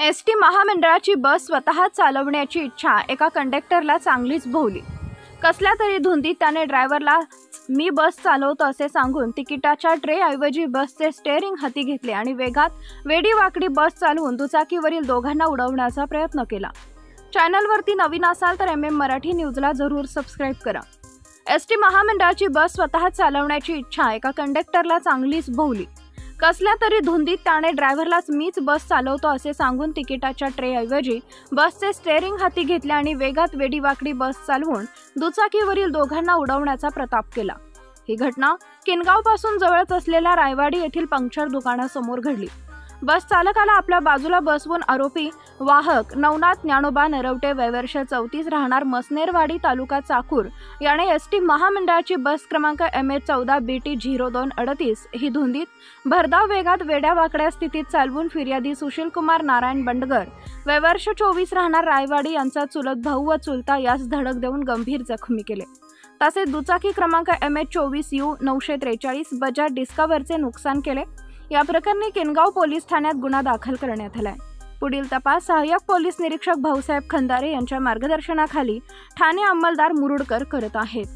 ST महामंडळाची बस स्वतः चालवण्याची इच्छा एका कंडक्टरला चांगलीच भोवली। कसल्या तरी धुंदीत त्याने ड्रायव्हरला मी बस चालवतो असे सांगून तिकिटाच्या ट्रेऐवजी बसचे स्टेअरिंग हाती घेतले आणि वेगात वेडीवाकडी बस चालवून दुचाकीवरील दोघांना उडवण्याचा प्रयत्न केला। चॅनलवरती नवीन असाल तर MM मराठी न्यूजला जरूर सबस्क्राइब करा। एसटी महामंडळाची बस स्वतः चालवण्याची इच्छा एका कंडक्टरला चांगलीच भोवली। कसल्या तरी धुंदीत त्याने ड्रायव्हरलाच मीच बस चालवतो असे सांगून तिकिटाच्या ट्रेऐवजी बसचे स्टेअरिंग हाती घेतले आणि वेगात वेडीवाकडी बस चालवून दुचाकीवरील दोघांना उडवण्याचा प्रताप केला। ही घटना किनगावपासून जवळच असलेल्या रायवाडी येथील पंक्चर दुकानासमोर घडली। बस चालकाला आपल्या बाजूला बसवून आरोपी वाहक नवनाथ ज्ञानोबा नरवटे वय वर्ष 34 राहणार मसनेरवाडी तालुका चाकूर याने एसटी महामंडळाची बस क्रमांक MH14 BT 0238 ही धुंदीत भरधाव वेगात वेड्यावाकड्या स्थितीत चालवून फिर्यादी सुशीलकुमार नारायण बंडगर वय वर्ष 24 राहणार रायवाडी यांचा चुलत भाऊ व चुलता यास धडक देऊन गंभीर जखमी केले। तसेच दुचाकी क्रमांक MH24U 943 बजाज डिस्कवरचे नुकसान केले। या प्रकरणी किनगाव पोलीस ठाण्यात गुन्हा दाखल करण्यात आलाय। पुढील तपास सहाय्यक पोलीस निरीक्षक भाऊसाहेब खंदारे यांच्या मार्गदर्शनाखाली ठाणे अंमलदार मुरुडकर करत आहेत।